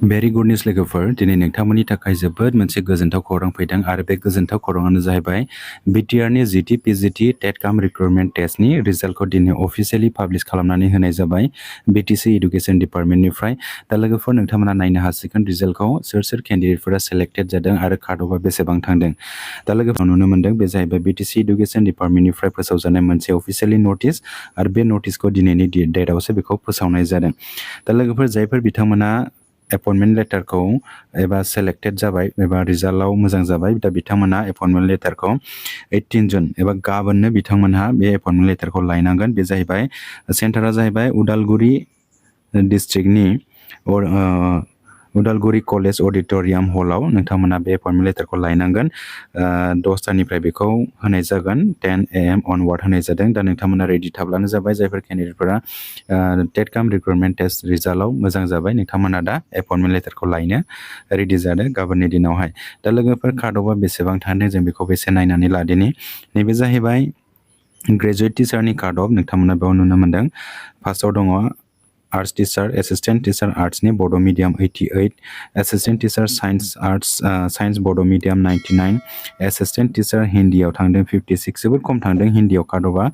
Very good news लोगोफोर दिनै नोंथांमोननि थाखाय जोबोद मोनसे गोजोनथाव खौरां फैदों आरो बे गोजोनथाव खौराङानो जाहैबाय BTR नि GT-PGT टेटकाम रिक्रुटमेन्ट टेस्टनि रिजाल्टखौ दिनै अफिसियेलि पाब्लिश खालामनानै होनाय जाबाय BTC इडुकेसन डिपार्टमेन्टनिफ्राय। दा लोगोफोर नोंथांमोना नायनो हासिगोन रिजाल्टखौ सोर केन्डिडेटफोरा सेलेक्टेड जादों आरो काटअफआ बेसेबां थांदों। दा लोगोफोर नुनो मोनदों बे जाहैबाय BTC इडुकेसन डिपार्टमेन्टनिफ्राय फोसावजानाय मोनसे अफिसियेलि नटिस आरो बे नटिसखौ दिनैनि डेटआवसो बेखौ फोसावनाय जादों। दा लोगोफोर जायफोर बिथांमोना एपइन्टमेन्ट लेटारखौ एबा सेलेक्टेड जाबाय एबा रिजाल्टआव मोजां जाबाय दा बिथांमोना एपइन्टमेन्ट लेटारखौ 18 जुन एबा गाबोननो बिथांमोनहा बे एपइन्टमेन्ट लेटारखौ लायनांगोन। बे जाहैबाय सेन्टारा जाहैबाय उदालगुरि डिस्ट्रिक्टनि उदालगुरि कलेज अडिट'रियाम हलाव नोंथांमोना बे एपइन्टमेन्ट लेटारखौ लायनांगोन। 10टानिफ्राय बेखौ होनाय जागोन 10 AM अनवार्ड होनाय जादों। दा नोंथांमोना रेडि थाब्लानो जाबाय जायफोर केन्डिडेटफोरा टेटकाम रिक्रुटमेन्ट टेस्ट रिजाल्टआव मोजां जाबाय नोंथांमोना दा एपइन्टमेन्ट लेटारखौ लायनो रेडि जादों गाबोननि दिनावहाय। दा लोगोफोर काटअफआ बेसेबां थांदों जों बेखौ एसे नायनानै लादिनि। नैबे जाहैबाय ग्रेजुवेट टिचारनि काटअफ नोंथांमोना बेयाव नुनो मोनदों। फार्स्टआव दङ आर्ट्स टिचार एसिस्टेन्ट टिचार आर्ट्सनि बड' मिडियाम 88, एसिस्टेन्ट टिचार साइन्स बड' मिडियाम 99, एसिस्टेन्ट टिचार हिन्दीयाव थांदों 56, जोबोद खम थांदों हिन्दीयाव काटअफआ।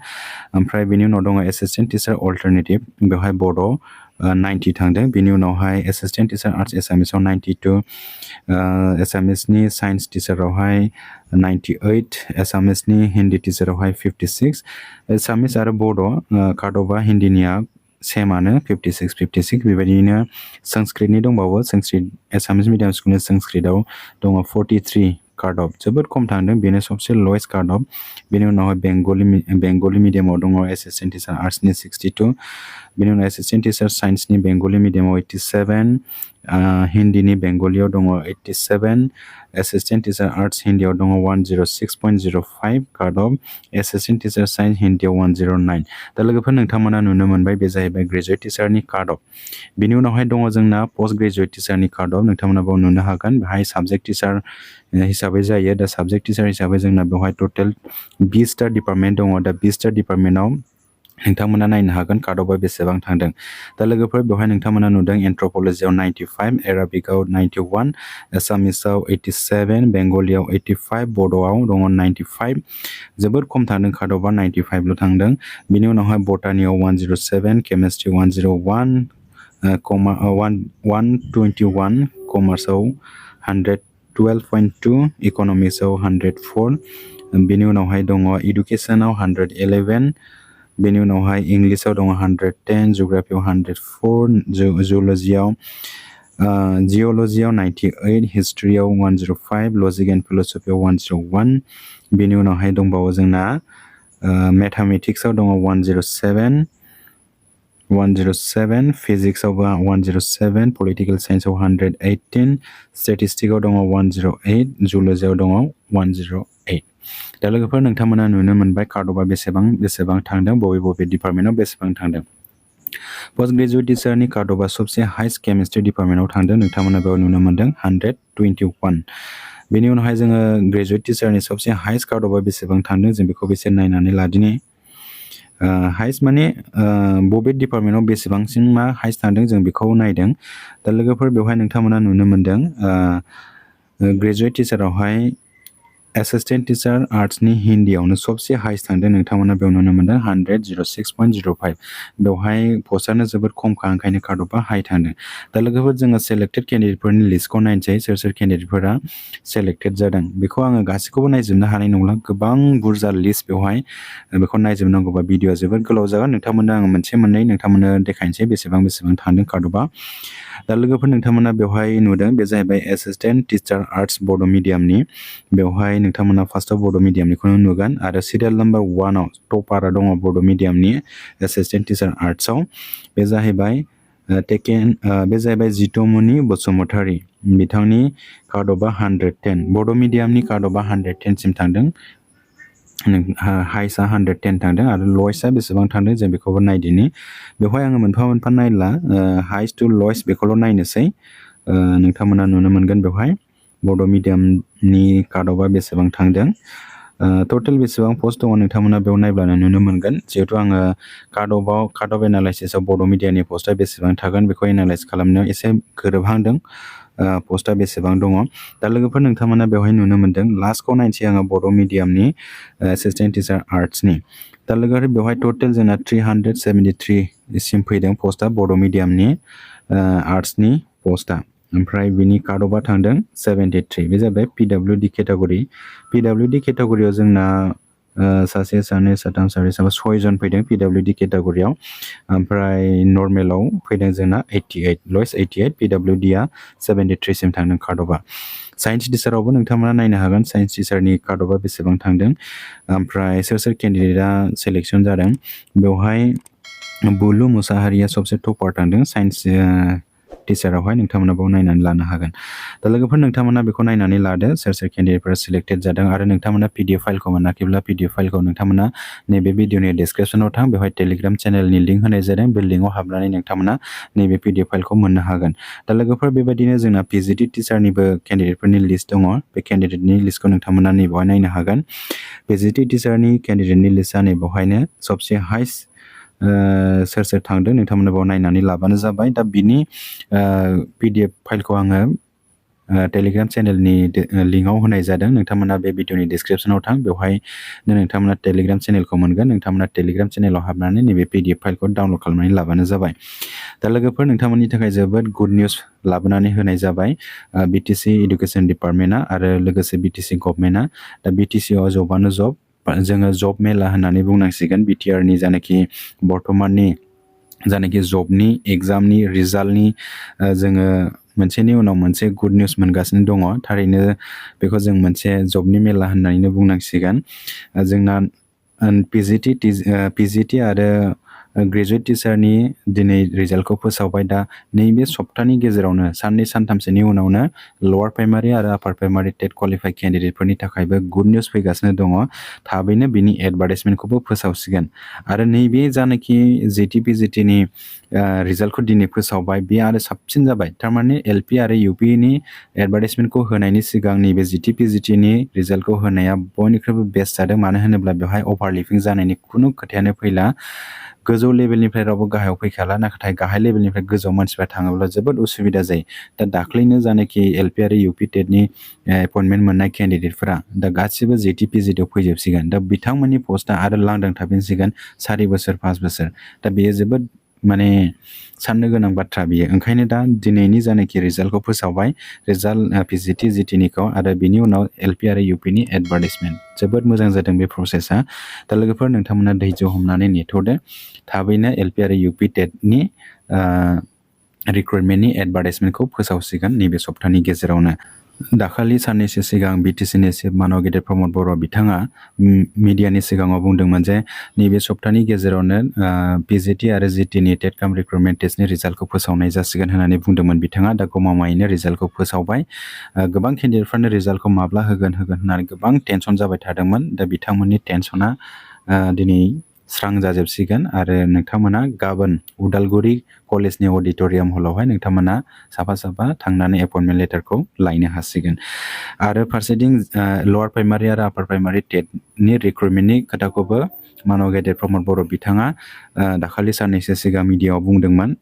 ओमफ्राय बेनि उनाव दङ एसिस्टेन्ट टिचार अल्टारनेटिभ बेवहाय बड' 90 थांदों। बेनि उनावहाय एसिस्टेन्ट टिचार आर्ट्स एसामिसाव 92, एसामिसनि साइन्स टिचारावहाय 98, एसामिसनि हिन्दी टिचारावहाय 56, एसामिस आरो बड' काटअफआ हिन्दीनिया सेमानो 56 बेबायदिनो संस्कृतनि दंबावो। संस्कृत एसामिस मिडियाम स्कुलनि संस्कृतआव दङ 43 काटअफ, जोबोद खम थांदों बेनो सबसे लवेस्ट काटअफ। बेनि उनावहाय बेंगलि मिडियामाव दङ एसिस्टेन्ट टिचार आर्ट्सनि 62, बेनि उनाव एसिस्टेन्ट टिचार साइन्सनि बेंगलि मिडियामाव 87, हिन्दीनि बेंगलियाव दङ 87, एसिस्टेन्ट टिचार आर्ट्स हिन्दीयाव दङ 106.05 काटअफ, एसिस्टेन्ट टिचार साइन्स हिन्दीयाव 109। दा लोगोफोर नोंथांमोना नुनो मोनबाय बे जाहैबाय ग्रेजुवेट टिचारनि काटअफ। बेनि उनावहाय दङ जोंना पस्ट ग्रेजुवेट टिचारनि काटअफ नोंथांमोना बेयाव नुनो हागोन। बेहाय साबजेक्ट टिचार हिसाबै जायो। दा साबजेक्ट टिचार हिसाबै जोंना बेवहाय टटेल 20टा डिपार्टमेन्ट दङ। दा 20टा डिपार्टमेन्टआव नोंथांमोना नायनो हागोन काटअफआ बेसेबां थांदों। दा लोगोफोर बेवहाय नोंथांमोना नुदों एन्थ्रपलजियाव 95, एराबिकआव 91, एसामिसाव 87, बेंगलियाव 85, बड'आव दङ 95, जोबोद खम थांदों काटअफआ 95ल' थांदों। बेनि उनावहाय बटानियाव 107, केमिस्ट्रि 101, 121, कमार्सआव 112.2, इक'नमिक्सआव 104, बेनि उनावहाय दङ इडुकेसनाव 111, बेनि उनावहाय इंलिसाव दङ 110, जिअ'ग्राफियाव 104, जिअ'लजियाव 98, हिस्ट्रियाव 105, लजिक एन्ड फिल'सफियाव 101, बेनि उनावहाय दंबावो जोंना मेथामेटिक्सआव दङ 107, फिजिक्सआवबो 107, पलिटिकेल साइन्सआव 118, स्टेटिस्टिक्सआव दङ 108, जुल'जियाव दङ 108। दा लोगोफोर नोंथांमोना नुनो मोनबाय काटअफआ बेसेबां थांदों, बबे डिपार्टमेन्टआव बेसेबां थांदों। पोस्ट ग्रेजुवेट टिचारनि काटअफआ सबसे हाइस्ट केमिस्ट्रि डिपार्टमेन्टआव थांदों। नोंथांमोना बेयाव नुनो मोनदों 121। बेनि उनावहाय जोङो ग्रेजुवेट टिचारनि सबसे हाइस्ट काटअफआ बेसेबां थांदों जों बेखौ एसे नायनानै लादिनि। हाइस्ट माने बबे डिपार्टमेन्टआव बेसेबांसिमा हाइस्ट थांदों जों बेखौ नायदों। दा लोगोफोर बेवहाय नोंथांमोना नुनो मोनदों ग्रेजुवेट टिचारावहाय एसिस्टेन्ट टिचार आर्ट्सनि हिन्दीयावनो सबसे हाइस्ट थांदों। नोंथांमोना बेयाव नुनो मोनदों 106.05। बेवहाय पस्टआनो जोबोद खमखा ओंखायनो काटअफआ हाइ थांदों। दा लोगोफोर जोङो सेलेक्टेड केन्डिडेटफोरनि लिस्टखौ नायनोसै सोर केन्डिडेटफोरा सेलेक्टेड जादों। बेखौ आङो गासैखौबो नायजोबनो हानाय नंला, गोबां बुरजा लिस्ट बेवहाय बेखौ नायजोबनांगौबा भिडिअआ जोबोद गोलाव जागोन। नोंथांमोननो आङो मोनसे मोननै नोंथांमोननो देखायनोसै बेसेबां थांदों काटअफआ। दा लोगोफोर नोंथांमोना बेवहाय नुदों बे जाहैबाय एसिस्टेन्ट टिचार आर्ट्स बड' मिडियामनि। बेवहाय नोंथांमोना फार्स्टआव बड' मिडियामनिखौनो नुगोन आरो सिरियाल नाम्बार 1आव टपारा दङ बड' मिडियामनि एसिस्टेन्ट टिचार आर्ट्सआव। बे जाहैबाय जितुमनि बसुमतारी, बिथांनि काटअफआ 110, बड' मिडियामनि काटअफआ 110सिम थांदों। हाइस्टआ 110 थांदों आरो लवेस्टआ बेसेबां थांदों जों बेखौबो नायदिनि। बेवहाय आङो मोनफा मोनफा नायला, हाइस्ट टु लवेस्ट बेखौल' नायनोसै। नोंथांमोना नुनो मोनगोन बेवहाय बड' मिडियामनि काटअफआ बेसेबां थांदों। टटेल बेसेबां पस्ट दङ नोंथांमोना बेयाव नायब्लानो नुनो मोनगोन जिहेतु आङो काट अफ एनालाइसिसआव बड' मिडियानि पस्टआ बेसेबां थागोन बेखौ एनालाइज खालामनायाव एसे गोरोबहांदों पस्टआ बेसेबां दङ दा लोगोफोर नोंथांमोना बेवहाय नुनो मोनदों लास्टखौ नायनोसै आङो बड' मिडियामनि एसिस्टेन्ट टिचार आर्ट्सनि दा लोगोफोर बेवहाय टटेल जोंना 373 सिम फैदों पस्टआ बड' मिडियामनि आर्ट्सनि पस्टआ ओमफ्राय बिनि काट अफआ थांदों 73 बे जाबाय PWD केटेगरि PWD केटेगरियाव जोंना सासे सानै साथाम साब्रै साबा 6 जन फैदों PWD केटेगरियाव ओमफ्राय नर्मेलाव फैदों जोंना 88 लयेस्ट 88 PWDआ 73 सिम थांदों काट अफआ साइन्स टिचारावबो नोंथांमोना नायनो हागोन साइन्स टिचारनि काट अफआ बेसेबां थांदों ओमफ्राय सोर केन्डिडेटआ सेलेक्सन जादों बेवहाय बुलु मुसाहारिया सबसे टपार थांदों साइन्स टिचारावहाय नोंथांमोना बेयाव नायनानै लानो हागोन दा लोगोफोर नोंथांमोना बेखौ नायनानै लादो सोर केन्डिडेटफोरा सिलेक्टेड जादों आरो नोंथांमोना PDF फाइलखौ मोनाखैब्ला PDF फाइलखौ नोंथांमोना नैबे भिडिअनि डिसक्रिपसनाव थां बेवहाय टेलिग्राम चेनेलनि लिंक होनाय जादों बे लिंकआव हाबनानै नोंथांमोना नैबे PDF फाइलखौ मोननो हागोन दा लोगोफोर बेबायदिनो जोंना PGT टिचारनिबो केन्डिडेटफोरनि लिस्ट दङ बे केन्डिडेटनि लिस्टखौ नोंथांमोना नैबेवहाय नायनो हागोन PGT टिचारनि केन्डिडेटनि लिस्टआ नैबेवहायनो सबसे हाइस्ट सोर थांदों नोंथांमोना बेयाव नायनानै लाबानो जाबाय दा बिनि PDF फाइलखौ आङो टेलिग्राम चेनेलनि लिंकआव होनाय जादों नोंथांमोना बे भिडिअनि डिसक्रिपसनाव थां बेवहाय नोंथांमोना टेलिग्राम चेनेलखौ मोनगोन नोंथांमोना टेलिग्राम चेनेलाव हाबनानै नैबे PDF फाइलखौ डाउनलड खालामनानै लाबानो जाबाय दा लोगोफोर नोंथांमोननि थाखाय जोबोद गुड निउस लाबोनानै होनाय जाबाय BTC इडुकेसन डिपार्टमेन्टआ आरो लोगोसे BTC गभर्नमेन्टआ दा BTCआव जबानो जब जोङो जब मेला होननानै बुंनांसिगोन BTRनि जानाखि बर्तमाननि जानाखि जबनि एग्जामनि रिजाल्टनि जोङो मोनसेनि उनाव मोनसे गुड निउस मोनगासिनो दङ थारैनो बेखौ जों मोनसे जबनि मेला होननानैनो बुंनांसिगोन जोंना PGT आरो ग्रेजुवेट टिचारनि दिनै रिजाल्टखौ फोसावबाय दा नैबे सप्तानि गेजेरावनो साननै सानथामसोनि उनावनो लवार प्राइमारि आरो आपार प्राइमारि टेट क्वालिफाइड केन्डिडेटफोरनि थाखायबो गुड निउस फैगासिनो दङ थाबैनो बिनि एडभार्टाइजमेन्टखौबो फोसावसिगोन आरो नैबे जानाखि GT-PGTनि रिजाल्टखौ दिनै फोसावबाय बे आरो साबसिन जाबाय थारमाने LP आरो UPनि एडभार्टाइजमेन्टखौ होनायनि सिगां नैबे GT-PGTनि रिजाल्टखौ होनाया बयनिख्रुइबो बेस्ट जादों मानो होनोब्ला बेवहाय अभारलिपिं जानायनि खुनु खोथायानो फैला गोजौ लेभेलनिफ्राय रावबो गाहायाव फैखाला नाथाय गाहाय लेभेलनिफ्राय गोजौआव मानसिफ्रा थाङोब्ला जोबोद उसुबिदा जायो दा दाख्लैनो जानाखि LP आरो UP टेटनि एपइन्टमेन्ट मोननाय केन्डिडेटफोरा दा गासिबो GT-PGTआव फैजोबसिगोन दा बिथांमोननि पस्टआ आरो लांदां थाफिनसिगोन 4 बोसोर 5 बोसोर दा बेयो जोबोद माने साननो गोनां बाथ्रा बियो ओंखायनो दा दिनैनि जानाखि रिजाल्टखौ फोसावबाय रिजाल्ट PGT-GTनिखौ आरो बिनि उनाव LP आरो UPनि एडभार्टाइजमेन्ट जोबोद मोजां जादों बे प्रसेसा दा लोगोफोर नोंथांमोना धैर्य हमनानै नेथ'दो थाबैनो LP आरो UP टेटनि रिक्रुइटमेन्टनि एडभार्टाइजमेन्टखौ फोसावसिगोन नैबे सप्तानि गेजेरावनो दाखालि साननैसो सिगां BTCनि चिफ मानव गेदेर प्रमद बर' बिथाङा मिडियानि सिगाङाव बुंदोंमोन जे नैबे सप्तानि गेजेरावनो PGT आरो GTनि टेट काम रिक्रुइटमेन्ट टेस्टनि रिजाल्टखौ फोसावनाय जासिगोन होननानै बुंदोंमोन बिथाङा दा गमामायैनो रिजाल्टखौ फोसावबाय गोबां केन्डिडेटफ्रानो रिजाल्टखौ माब्ला होगोन होननानै गोबां टेनसन जाबाय थादोंमोन दा बिथांमोननि टेनसना दिनै स्रां जाजोबसिगोन आरो नोंथांमोना गाबोन उदालगुरि कलेजनि अडिट'रियाम हलावहाय नोंथांमोना साफा साफा थांनानै एपइन्टमेन्ट लेटारखौ लायनो हासिगोन आरो फारसेथिं लवार प्राइमारि आरो आपार प्राइमारि टेटनि रिक्रुइटमेन्टनि खोथाखौबो मानव गेदेर प्रमद बर' बिथाङा दाखालि साननैसो सिगां मिडियाआव बुंदोंमोन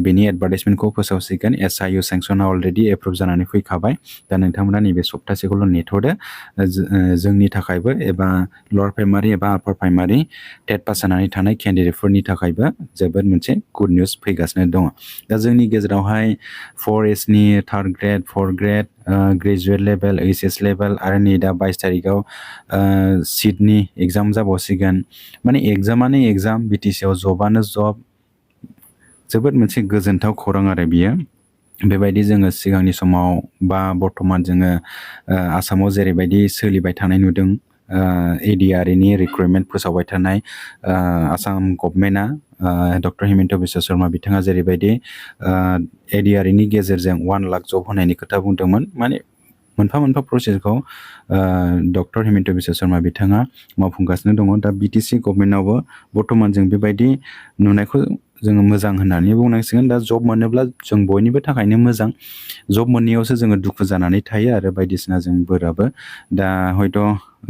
बेनि एडभार्टाइजमेन्टखौ फोसावसिगोन SIU सेंसना अलरेडि एप्रुभ जानानै फैखाबाय दा नोंथांमोना नैबे सप्तासेखौल' नेथ'दो जोंनि थाखायबो एबा लवार प्राइमारि एबा आपार प्राइमारि टेट पास जानानै थानाय केन्डिडेटफोरनि थाखायबो जोबोद मोनसे गुड निउस फैगासिनो दङ दा जोंनि गेजेरावहाय 4Sनि third grade 4th grade graduate level HS level आरो नै दा 22 तारिखआव सिटनि एग्जाम जाबावसिगोन माने एग्जामानो एग्जाम BTCआव जबानो जब जोबोद मोनसे गोजोनथाव खौरां आरो बियो बेबायदि जोङो सिगांनि समाव बा बर्तमान जोङो आसामाव जेरैबायदि सोलिबाय थानाय नुदों ADREनि रिक्रुइटमेन्ट फोसावबाय थानाय आसाम गभर्नमेन्टआ डक्टर हिमन्त बिश्व शर्मा बिथाङा जेरैबायदि ADREनि गेजेरजों 1 लाख जब होनायनि खोथा बुंदोंमोन माने मोनफा मोनफा प्रसेसखौ डक्टर हिमन्त बिश्व शर्मा बिथाङा मावफुंगासिनो दङ दा BTC गभर्नमेन्टआवबो बर्तमान जों बेबायदि नुनायखौ जोङो मोजां होननानै बुंनांसिगोन दा जब मोनोब्ला जों बयनिबो थाखायनो मोजां जब मोननायावसो जोङो दुखु जानानै थायो आरो बायदिसिना जों बोराबो दा हयथ'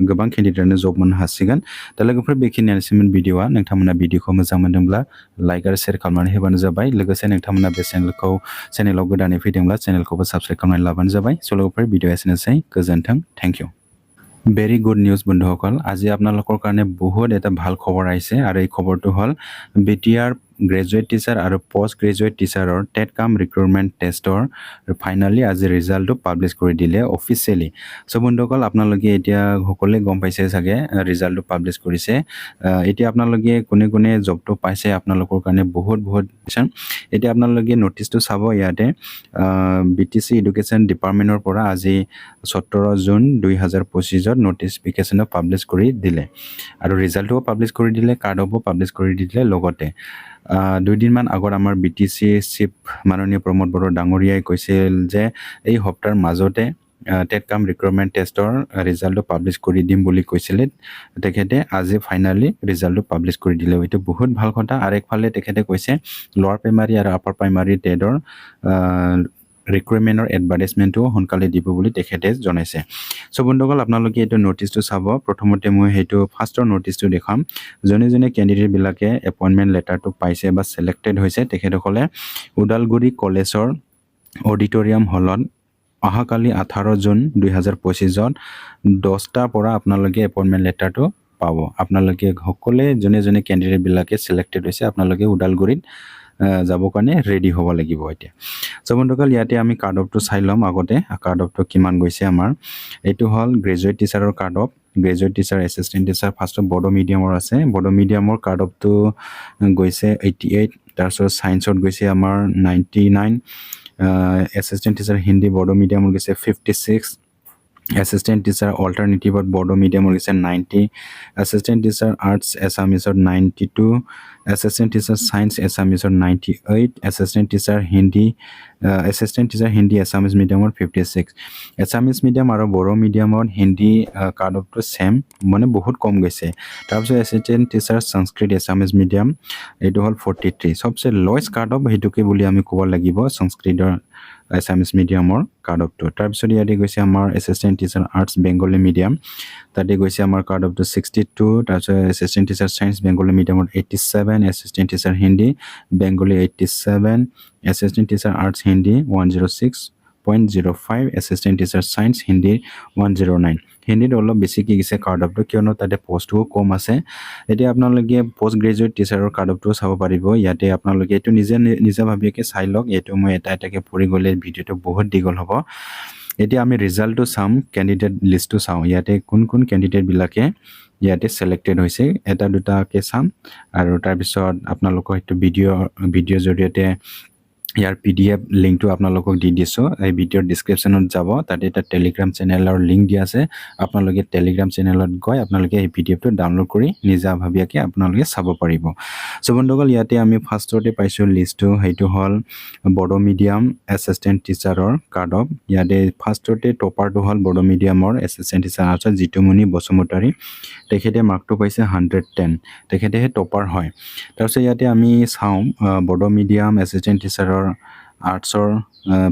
गोबां केन्डिडेटआनो जब मोननो हासिगोन दा लोगोफोर बेखिनियानोसैमोन भिडिअआ नोंथांमोना भिडिअखौ मोजां मोनदोंब्ला लाइक आरो शेयार खालामनानै होबानो जाबाय लोगोसे नोंथांमोना बे चेनेलाव गोदानै फैदोंब्ला चेनेलखौबो साबस्क्राइब खालामनानै लाबानो जाबाय स' लोगोफोर भिडिअ एसेनोसै गोजोन्थों thank you very good news বন্ধুসকল আজি আপোনালোকৰ কাৰণে বহুত এটা ভাল খবৰ আহিছে আৰু এই খবৰটো হ'ল BTR গ্ৰেজুৱেট টিচাৰ আৰু পোষ্ট গ্ৰেজুৱেট টিচাৰৰ টেট কাম ৰিক্ৰুটমেণ্ট টেষ্টৰ ফাইনালি আজি ৰিজাল্টটো পাব্লিছ কৰি দিলে অফিচিয়েলি চ' বন্ধুসকল আপোনালোকে এতিয়া সকলোৱে গম পাইছে চাগে ৰিজাল্টটো পাব্লিছ কৰিছে এতিয়া আপোনালোকে কোনে কোনে জবটো পাইছে আপোনালোকৰ কাৰণে বহুত এতিয়া আপোনালোকে নটিচটো চাব ইয়াতে BTC এডুকেশ্যন ডিপাৰ্টমেণ্টৰ পৰা আজি 17 জুন 2025 নটিফিকেশ্যন পাব্লিছ কৰি দিলে আৰু ৰিজাল্টটো পাব্লিছ কৰি দিলে কাৰ্ড অফো পাব্লিছ কৰি দিলে লগতে দুইদিনমান আগত আমাৰ BTC চিফ মাননীয় প্ৰমোদ বড়ো ডাঙৰীয়াই কৈছিল যে এই সপ্তাহৰ মাজতে টেট কাম ৰিক্ৰুটমেণ্ট টেষ্টৰ ৰিজাল্টটো পাব্লিছ কৰি দিম বুলি কৈছিলে তেখেতে আজি ফাইনালি ৰিজাল্টটো পাব্লিছ কৰি দিলে এইটো বহুত ভাল কথা আৰু একফালে তেখেতে কৈছে লোৱাৰ প্ৰাইমাৰী আৰু আপাৰ প্ৰাইমাৰী টেটৰ ৰিক্ৰুটমেণ্টৰ এডভাৰটাইজমেণ্টটো সোনকালে দিব বুলি তেখেতে জনাইছে চ' বন্ধুসকল আপোনালোকে এইটো নটিচটো চাব প্ৰথমতে মই সেইটো ফাৰ্ষ্টৰ নটিচটো দেখাম যোনে কেণ্ডিডেটবিলাকে এপইণ্টমেণ্ট লেটাৰটো পাইছে বা ছিলেক্টেড হৈছে তেখেতসকলে ওদালগুৰি কলেজৰ অডিটৰিয়াম হলত অহাকালি 18 জুন 2025 10টাৰ পৰা আপোনালোকে এপইণ্টমেণ্ট লেটাৰটো পাব আপোনালোকে সকলোৱে যোনে কেণ্ডিডেটবিলাকে ছিলেক্টেড হৈছে আপোনালোকে ওদালগুৰিত যাব কাৰণে ৰেডি হ'ব লাগিব এতিয়া চ' বন্ধুসকল ইয়াতে আমি কাৰ্ড অফটো চাই ল'ম আগতে কাৰ্ড অফটো কিমান গৈছে আমাৰ এইটো হ'ল গ্ৰেজুৱেট টিচাৰৰ card of graduate teacher assistant teacher ফাৰ্ষ্টত বড়ো মিডিয়ামৰ আছে বড়ো মিডিয়ামৰ কাৰ্ড অফটো গৈছে 88 তাৰপিছত ছায়েন্সত গৈছে আমাৰ 99 এছিষ্টেণ্ট টিচাৰ হিন্দী বড়ো মিডিয়ামৰ গৈছে 56 এছিষ্টেণ্ট টিচাৰ অল্টাৰনেটিভত বড়ো মিডিয়ামৰ গৈছে 90 এছিষ্টেণ্ট টিচাৰ আৰ্টছ এছামিছত 92 এছিষ্টেণ্ট টিচাৰ ছায়েন্স এছামিছত 98 এছিষ্টেণ্ট টিচাৰ হিন্দী এছামিজ মিডিয়ামত 56 এছামিজ মিডিয়াম আৰু বড়ো মিডিয়ামত হিন্দী কাৰ্ড অফটো ছেম মানে বহুত কম গৈছে তাৰপিছত এছিষ্টেণ্ট টিচাৰ সংস্কৃত এছামিজ মিডিয়াম এইটো হ'ল 43 সবচে লয়েষ্ট কাৰ্ড অফ সেইটোকে বুলি আমি ক'ব লাগিব সংস্কৃতৰ এছামিজ মিডিয়ামৰ কাৰ্ড অফটো তাৰপিছত ইয়াতে গৈছে আমাৰ assistant teacher arts Bengali medium তাতে গৈছে আমাৰ কাৰ্ড অফটো 62 তাৰপিছত এছিষ্টেণ্ট টিচাৰ ছায়েন্স বেংগলী মিডিয়ামত 87 assistant teacher Hindi Bengali 87 assistant teacher arts Hindi 106.05 assistant teacher science Hindi 109 হিন্দীত অলপ বেছিকৈ গৈছে কাৰ্ড অফটো কিয়নো তাতে পষ্টটোও কম আছে এতিয়া আপোনালোকে পোষ্ট গ্ৰেজুৱেট টিচাৰৰ কাৰ্ড অফটো চাব পাৰিব ইয়াতে আপোনালোকে এইটো নিজাভাৱীয়াকৈ চাই লওক এইটো মই এটাকে পঢ়ি গ'লে ভিডিঅ'টো বহুত দীঘল হ'ব এতিয়া আমি ৰিজাল্টটো চাম কেণ্ডিডেট লিষ্টটো চাওঁ ইয়াতে কোন কেণ্ডিডেটবিলাকে ইয়াতে ছিলেক্টেড হৈছে এটা দুটাকৈ চাম আৰু তাৰপিছত আপোনালোকক সেইটো ভিডিঅ'ৰ জৰিয়তে ইয়াৰ PDF লিংকটো আপোনালোকক দি দিছোঁ এই ভিডিঅ'ৰ ডিছক্ৰিপশ্যনত যাব তাতে এটা টেলিগ্ৰাম চেনেলৰ লিংক দিয়া আছে আপোনালোকে টেলিগ্ৰাম চেনেলত গৈ আপোনালোকে এই PDFটো ডাউনলোড কৰি নিজাভাৱীয়াকৈ আপোনালোকে চাব পাৰিব চ' বন্ধুসকল ইয়াতে আমি ফাৰ্ষ্টতে পাইছোঁ লিষ্টটো সেইটো হ'ল বড়ো মিডিয়াম এছিষ্টেণ্ট টিচাৰৰ কাৰ্ড অফ ইয়াতে ফাৰ্ষ্টতে টপাৰটো হ'ল বড়ো মিডিয়ামৰ এছিষ্টেণ্ট টিচাৰ আৰ্টছত জিতুমণি বসুমতাৰী তেখেতে মাৰ্কটো পাইছে 110 তেখেতেহে টপাৰ হয় তাৰপিছত ইয়াতে আমি চাওঁ বড়ো মিডিয়াম এছিষ্টেণ্ট টিচাৰৰ আৰ্টছৰ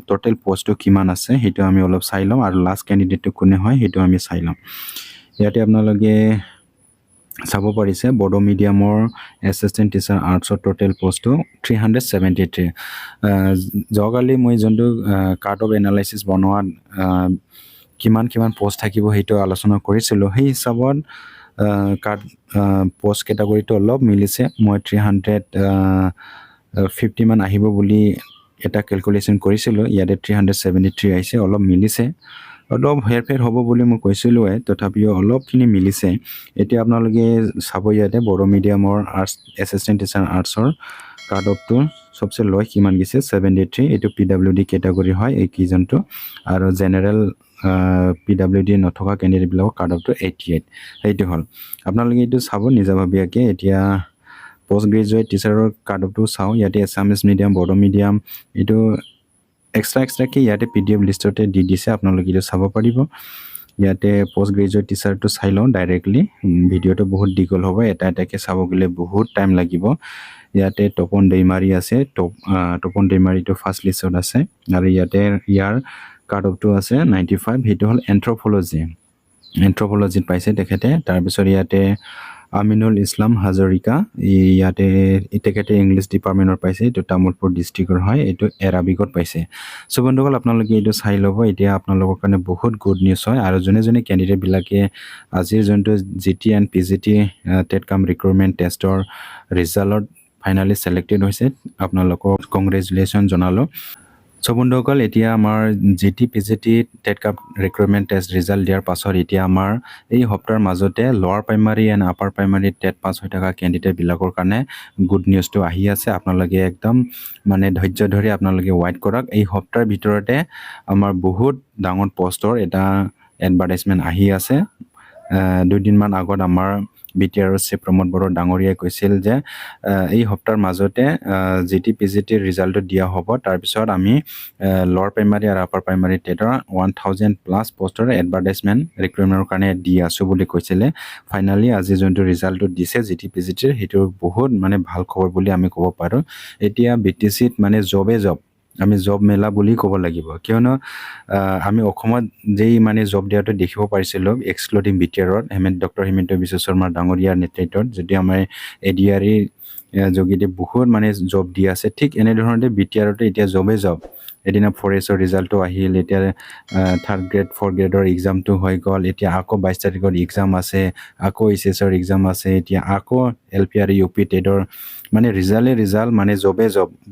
টোটেল পোষ্টটো কিমান আছে সেইটো আমি অলপ চাই লওঁ আৰু লাষ্ট কেণ্ডিডেটটো কোনে হয় সেইটো আমি চাই লওঁ ইয়াতে আপোনালোকে চাব পাৰিছে বড়ো মিডিয়ামৰ এছিষ্টেণ্ট টিচাৰ আৰ্টছৰ টোটেল পোষ্টটো 373 যোৱাকালি মই যোনটো কাৰ্ড অফ এনালাইচিছ বনোৱাত কিমান পোষ্ট থাকিব সেইটো আলোচনা কৰিছিলোঁ সেই হিচাপত পোষ্ট কেটাগৰীটো অলপ মিলিছে মই 350 মান আহিব বুলি এটা কেলকুলেশ্যন কৰিছিলোঁ ইয়াতে 373 আহিছে অলপ মিলিছে অলপ হেৰফেৰ হ'ব বুলি মই কৈছিলোঁৱে তথাপিও অলপখিনি মিলিছে এতিয়া আপোনালোকে চাব ইয়াতে বড়ো মিডিয়ামৰ আৰ্টছ এছিষ্টেণ্ট টিচাৰ আৰ্টছৰ কাৰ্ড অফটো সবচে লয় কিমান গৈছে 73 এইটো PWD কেটাগৰী হয় এই কিজনটো আৰু জেনেৰেল PWD নথকা কেণ্ডিডেটবিলাকৰ কাৰ্ড অফটো 88 সেইটো হ'ল আপোনালোকে এইটো চাব নিজাভাৱীয়াকৈ এতিয়া পোষ্ট গ্ৰেজুৱেট টিচাৰৰ কাৰ্ড অফটো চাওঁ ইয়াতে এছামিজ মিডিয়াম বড়ো মিডিয়াম এইটো এক্সট্ৰাকৈ ইয়াতে PDF লিষ্টতে দি দিছে আপোনালোকে এইটো চাব পাৰিব ইয়াতে পোষ্ট গ্ৰেজুৱেট টিচাৰটো চাই লওঁ ডাইৰেক্টলি ভিডিঅ'টো বহুত দীঘল হ'ব এটাকৈ চাব গ'লে বহুত টাইম লাগিব ইয়াতে তপন দৈমাৰী আছে তপন দৈমাৰীটো ফাৰ্ষ্ট লিষ্টত আছে আৰু ইয়াতে ইয়াৰ কাট অফটো আছে 95 সেইটো হ'ল এন্থ্ৰপলজিত পাইছে তেখেতে তাৰপিছত ইয়াতে আমিনুল ইছলাম হাজৰিকা ইয়াতে তেখেতে ইংলিছ ডিপাৰ্টমেণ্টৰ পাইছে এইটো তামুলপুৰ ডিষ্ট্ৰিক্টৰ হয় এইটো এৰাবিকত পাইছে সো বন্ধুসকল আপোনালোকে এইটো চাই ল'ব এতিয়া আপোনালোকৰ কাৰণে বহুত গুড নিউজ হয় আৰু যোনে ক্যান্ডিডেট বিলাকে আজিৰ যোনটো GT and PGT টেট কাম ৰিক্ৰুটমেন্ট টেষ্টৰ ৰিজাল্টত ফাইনালি সিলেক্টেড হৈছে আপোনালোকক কংগ্ৰেচুলেশ্যন জনালো সো বন্ধুসকল এতিয়া আমাৰ GT PGT টেট কাপ ৰিক্ৰুটমেন্ট টেষ্ট ৰিজাল্ট দিয়াৰ পাছত এতিয়া আমাৰ এই সপ্তাহৰ মাজতে lower primary and upper primary TET pass হৈ থকা ক্যান্ডিডেট বিলাকৰ কাৰণে গুড নিউজটো আহি আছে আপোনালোকে একদম মানে ধৈৰ্য ধৰি আপোনালোকে ওয়েট কৰক এই সপ্তাহৰ ভিতৰতে আমাৰ বহুত ডাঙৰ পোষ্টৰ এটা এডভাৰটাইজমেন্ট আহি আছে দুদিনমান আগত আমাৰ BTR চিফ প্ৰমোদ বড়ো ডাঙৰীয়াই কৈছিল যে এই সপ্তাহৰ মাজতে GT PGT ৰিজাল্টটো দিয়া হ'ব তাৰ পিছত আমি লোৱাৰ প্ৰাইমাৰী আৰু আপাৰ প্ৰাইমাৰী টেটৰ 1000 প্লাস পোষ্টৰ এডভাৰটাইজমেন্ট ৰিক্ৰুটমেন্টৰ কাৰণে দি আছো বুলি কৈছিলে ফাইনালি আজি যোনটো ৰিজাল্টটো দিছে GT PGT হেটো বহুত মানে ভাল খবৰ বুলি আমি ক'ব পাৰো এতিয়া BTCত মানে জব আমি জব মেলা বুলি ক'ব লাগিব কিয়নো আমি অসমত যেই মানে জব দিয়াটো দেখিব পাৰিছিলো এক্সক্লুডিং BTRত ডক্টৰ হিমন্ত বিশ্ব শৰ্মা ডাঙৰীয়াৰ নেতৃত্বত যদি আমাৰ ADRE যোগেদি বহুত মানে জব দি আছে ঠিক এনে ধৰণে BTRতে এতিয়া জব এদিনা ফৰেষ্টৰ ৰিজাল্টটো আহিল এতিয়া থাৰ্ড গ্ৰেড ফ'ৰ্থ গ্ৰেডৰ এক্সামটো হৈ গ'ল এতিয়া আকৌ 22 তাৰিখৰ এক্সাম আছে আকৌ এছএছৰ এক্সাম আছে এতিয়া আকৌ LP আৰু UP টেটৰ মানে ৰিজাল্ট মানে জব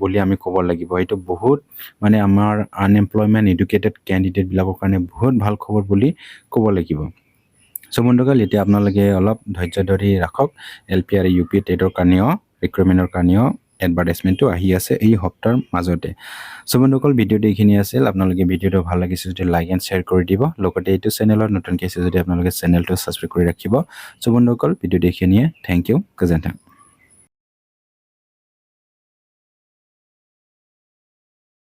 বুলি আমি ক'ব লাগিব এইটো বহুত মানে আমাৰ আনএমপ্লয়মেন্ট এডুকেটেড ক্যান্ডিডেট বিলাকৰ কাৰণে বহুত ভাল খবৰ বুলি ক'ব লাগিব সো বন্ধুসকল এতিয়া আপোনালোকে অলপ ধৈৰ্য ধৰি ৰাখক LP আৰু UP টেটৰ কাৰণেও ৰিক্ৰুটমেন্টৰ কাৰণেও এডভাৰটাইজমেন্টটো আহি আছে এই সপ্তাহৰ মাজতে সো বন্ধুসকল ভিডিওটো এইখিনি আছিল আপোনালোকে ভিডিওটো ভাল লাগিছে যদি লাইক এণ্ড শ্বেয়াৰ কৰি দিব লগতে এইটো চেনেলত নতুনকৈ আছে যদি আপোনালোকে চেনেলটো সাবস্ক্ৰাইব কৰি ৰাখিব সো বন্ধুসকল ভিডিওটো এইখিনিয়ে থ্যাংক ইউ গজেন্টা